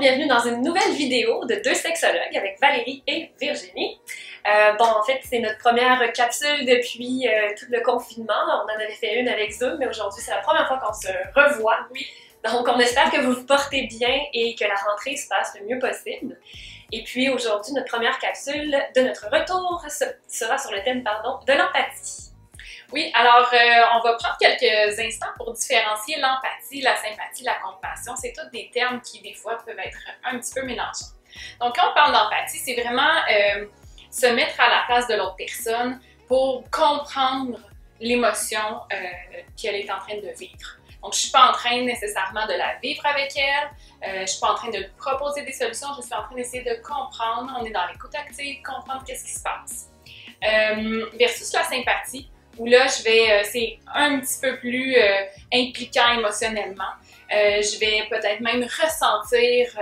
bienvenue dans une nouvelle vidéo de deux sexologues avec Valérie et Virginie. En fait, c'est notre première capsule depuis tout le confinement. On en avait fait une avec Zoom, mais aujourd'hui, c'est la première fois qu'on se revoit. Oui. Donc, on espère que vous vous portez bien et que la rentrée se passe le mieux possible. Et puis, aujourd'hui, notre première capsule de notre retour sera sur le thème, de l'empathie. Oui, alors on va prendre quelques instants pour différencier l'empathie, la sympathie, la compassion. C'est tous des termes qui, des fois, peuvent être un petit peu mélangeants. Donc, quand on parle d'empathie, c'est vraiment se mettre à la place de l'autre personne pour comprendre l'émotion qu'elle est en train de vivre. Donc, je ne suis pas en train nécessairement de la vivre avec elle, je ne suis pas en train de proposer des solutions, je suis en train d'essayer de comprendre. On est dans l'écoute active, comprendre qu'est-ce qui se passe. Versus la sympathie, où là, c'est un petit peu plus impliquant émotionnellement. Je vais peut-être même ressentir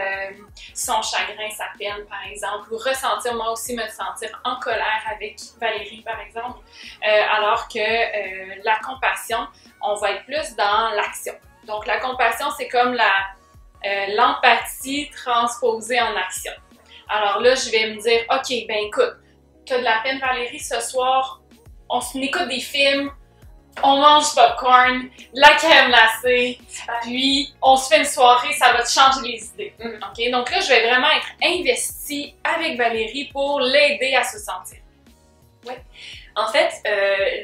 son chagrin, sa peine, par exemple, ou ressentir, moi aussi, me sentir en colère avec Valérie, par exemple, alors que la compassion, on va être plus dans l'action. Donc, la compassion, c'est comme l'empathie transposée en action. Alors là, je vais me dire, OK, ben écoute, tu as de la peine, Valérie, ce soir, on écoute des films, on mange du popcorn, de la crème glacée, puis on se fait une soirée, ça va te changer les idées. Okay? Donc là, je vais vraiment être investie avec Valérie pour l'aider à se sentir. Oui. En fait,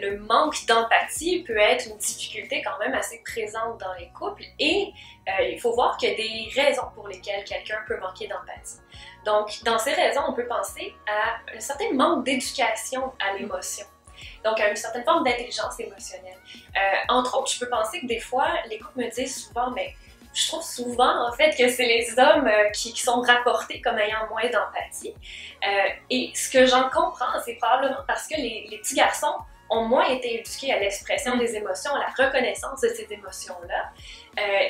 le manque d'empathie peut être une difficulté quand même assez présente dans les couples et il faut voir qu'il y a des raisons pour lesquelles quelqu'un peut manquer d'empathie. Donc, dans ces raisons, on peut penser à un certain manque d'éducation à l'émotion. Donc, à une certaine forme d'intelligence émotionnelle. Entre autres, je peux penser que des fois, les couples me disent souvent, mais je trouve souvent, en fait, que c'est les hommes qui sont rapportés comme ayant moins d'empathie. Et ce que j'en comprends, c'est probablement parce que les petits garçons ont moins été éduqués à l'expression des émotions, à la reconnaissance de ces émotions-là.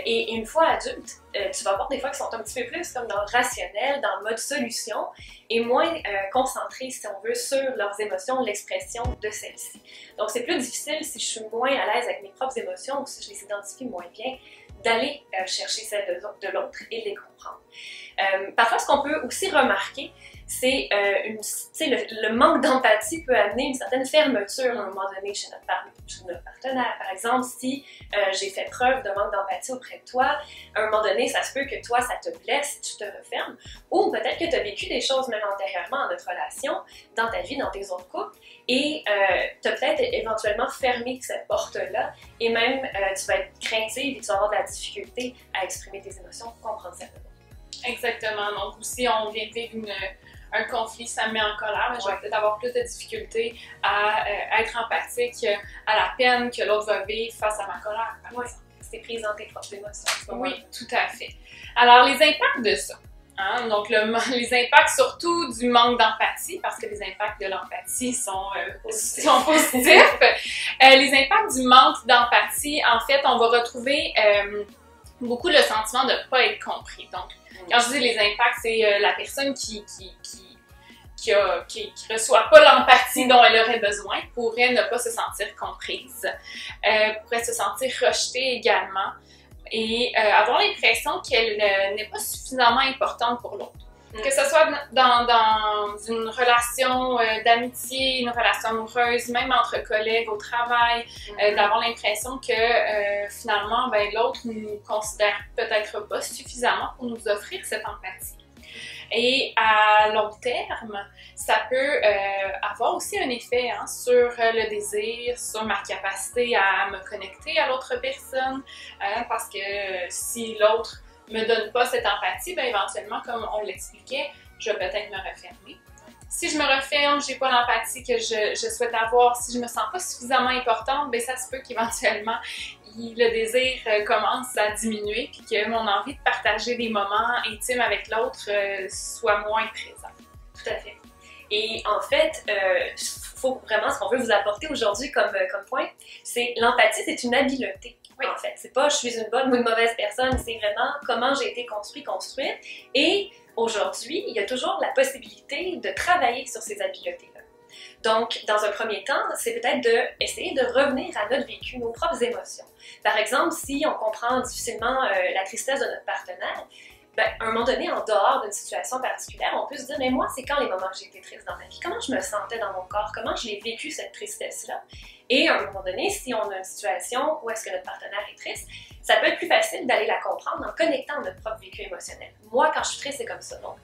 Et une fois adulte, tu vas voir des fois qu'ils sont un petit peu plus comme dans le rationnel, dans le mode solution, et moins concentrés, si on veut, sur leurs émotions, l'expression de celles-ci. Donc c'est plus difficile si je suis moins à l'aise avec mes propres émotions ou si je les identifie moins bien, d'aller chercher celles de l'autre et les comprendre. Parfois, ce qu'on peut aussi remarquer, c'est le manque d'empathie peut amener une certaine fermeture à un moment donné chez notre partenaire. Par exemple, si j'ai fait preuve de manque d'empathie auprès de toi, à un moment donné, ça se peut que toi, ça te blesse, tu te refermes, ou peut-être que tu as vécu des choses même antérieurement à notre relation, dans ta vie, dans tes autres couples, et tu as peut-être éventuellement fermé cette porte-là, et même tu vas être craintive et tu vas avoir de la difficulté à exprimer tes émotions, comprendre celles de l'autre. Exactement. Donc, aussi, on vient de vivre un conflit, ça me met en colère, mais je vais peut-être avoir plus de difficultés à être empathique à la peine que l'autre va vivre face à ma colère. Oui, c'est prise dans tes propres émotions. Oui, tout à fait. Alors, les impacts de ça. Hein? Donc, les impacts surtout du manque d'empathie, parce que les impacts de l'empathie sont positifs. Les impacts du manque d'empathie, en fait, on va retrouver beaucoup le sentiment de ne pas être compris. Donc, quand je dis les impacts, c'est la personne qui reçoit pas l'empathie dont elle aurait besoin, pourrait ne pas se sentir comprise, pourrait se sentir rejetée également et avoir l'impression qu'elle n'est pas suffisamment importante pour l'autre. Que ce soit dans une relation d'amitié, une relation amoureuse, même entre collègues au travail, d'avoir l'impression que finalement, l'autre ne nous considère peut-être pas suffisamment pour nous offrir cette empathie. Et à long terme, ça peut avoir aussi un effet sur le désir, sur ma capacité à me connecter à l'autre personne, parce que si l'autre me donne pas cette empathie, éventuellement, comme on l'expliquait, je vais peut-être me refermer. Si je me referme, j'ai pas l'empathie que je souhaite avoir, si je me sens pas suffisamment importante, ça se peut qu'éventuellement, le désir commence à diminuer puis que mon envie de partager des moments intimes avec l'autre soit moins présente. Tout à fait. Et en fait, faut vraiment, ce qu'on veut vous apporter aujourd'hui comme point, c'est l'empathie, c'est une habileté. Oui. En fait, c'est pas je suis une bonne ou une mauvaise personne, c'est vraiment comment j'ai été construite. Et aujourd'hui, il y a toujours la possibilité de travailler sur ces habiletés-là. Donc, dans un premier temps, c'est peut-être d'essayer de revenir à notre vécu, nos propres émotions. Par exemple, si on comprend difficilement la tristesse de notre partenaire, à un moment donné, en dehors d'une situation particulière, on peut se dire, mais moi, c'est quand les moments que j'ai été triste dans ma vie? Comment je me sentais dans mon corps? Comment je l'ai vécu, cette tristesse-là? Et à un moment donné, si on a une situation où est-ce que notre partenaire est triste, ça peut être plus facile d'aller la comprendre en connectant notre propre vécu émotionnel. Moi, quand je suis triste, c'est comme ça. Donc,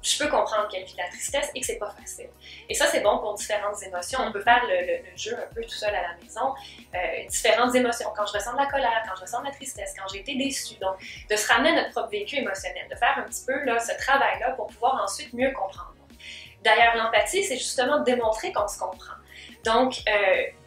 je peux comprendre qu'elle vit de la tristesse et que c'est pas facile. Et ça, c'est bon pour différentes émotions. On peut faire le jeu un peu tout seul à la maison. Différentes émotions. Quand je ressens de la colère, quand je ressens de la tristesse, quand j'ai été déçue. Donc, de se ramener à notre propre vécu émotionnel, de faire un petit peu là, ce travail-là pour pouvoir ensuite mieux comprendre. D'ailleurs, l'empathie, c'est justement démontrer qu'on se comprend. Donc,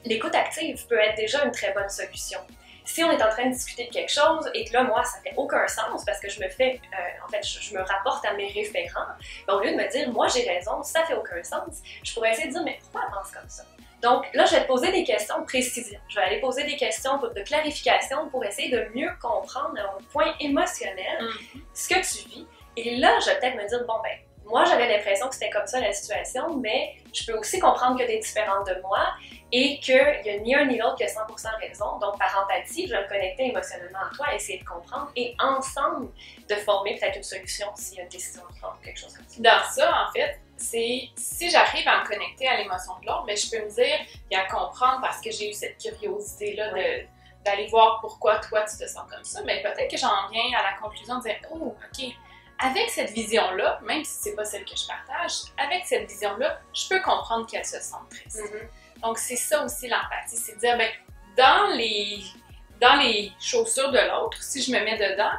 l'écoute active peut être déjà une très bonne solution. Si on est en train de discuter de quelque chose et que là, moi, ça fait aucun sens parce que je me fais, en fait, je me rapporte à mes référents, ben, au lieu de me dire, moi, j'ai raison, ça fait aucun sens, je pourrais essayer de dire, mais pourquoi elle pense comme ça? Donc là, je vais te poser des questions de précision. Je vais aller poser des questions de clarification pour essayer de mieux comprendre à un point émotionnel ce que tu vis. Et là, je vais peut-être me dire, bon, ben, moi, j'avais l'impression que c'était comme ça la situation, mais je peux aussi comprendre que tu es différente de moi et qu'il n'y a ni un ni l'autre qui a 100% raison. Donc, par empathie, je vais me connecter émotionnellement à toi, essayer de comprendre et ensemble de former peut-être une solution s'il y a une décision à prendre ou quelque chose comme ça. Dans ça, en fait, c'est si j'arrive à me connecter à l'émotion de l'autre, je peux me dire et à comprendre parce que j'ai eu cette curiosité-là d'aller voir pourquoi toi tu te sens comme ça. Mais peut-être que j'en viens à la conclusion de dire « Oh, OK, avec cette vision-là, même si c'est pas celle que je partage, avec cette vision-là, je peux comprendre qu'elle se sent triste. Donc, c'est ça aussi l'empathie, c'est de dire, ben, dans les chaussures de l'autre, si je me mets dedans,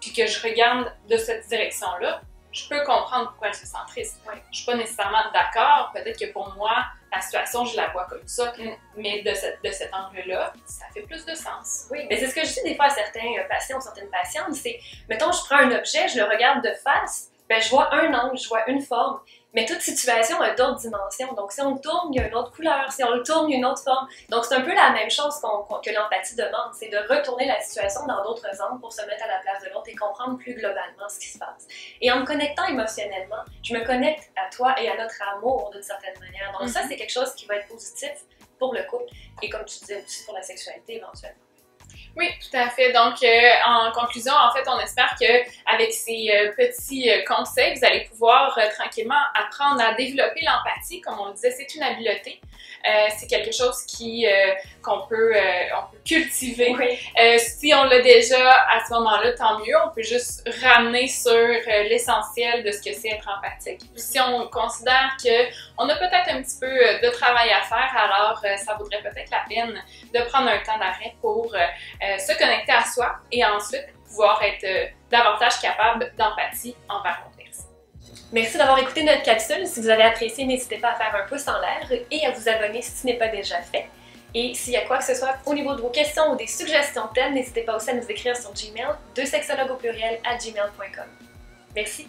puis que je regarde de cette direction-là, je peux comprendre pourquoi elle se sent triste. Je suis pas nécessairement d'accord, peut-être que pour moi, la situation, je la vois comme ça, mais de cet angle-là, ça fait plus de sens. Oui, mais c'est ce que je dis des fois à certains patients ou certaines patientes, c'est, mettons, je prends un objet, je le regarde de face, ben, je vois un angle, je vois une forme, mais toute situation a d'autres dimensions. Donc, si on le tourne, il y a une autre couleur. Si on le tourne, il y a une autre forme. Donc, c'est un peu la même chose que l'empathie demande. C'est de retourner la situation dans d'autres angles pour se mettre à la place de l'autre et comprendre plus globalement ce qui se passe. Et en me connectant émotionnellement, je me connecte à toi et à notre amour d'une certaine manière. Donc, ça, c'est quelque chose qui va être positif pour le couple et comme tu disais aussi pour la sexualité éventuellement. Oui, tout à fait. Donc, en conclusion, en fait, on espère qu'avec ces petits conseils, vous allez pouvoir tranquillement apprendre à développer l'empathie. Comme on le disait, c'est une habileté. C'est quelque chose qu'on peut cultiver. Oui. Si on l'a déjà à ce moment-là, tant mieux. On peut juste ramener sur l'essentiel de ce que c'est être empathique. Puis si on considère qu'on a peut-être un petit peu de travail à faire, alors ça vaudrait peut-être la peine de prendre un temps d'arrêt pour se connecter à soi et ensuite pouvoir être davantage capable d'empathie envers l'autre personne. Merci d'avoir écouté notre capsule. Si vous avez apprécié, n'hésitez pas à faire un pouce en l'air et à vous abonner si ce n'est pas déjà fait. Et s'il y a quoi que ce soit au niveau de vos questions ou des suggestions de thèmes, n'hésitez pas aussi à nous écrire sur Gmail, 2sexologues@gmail.com. Merci.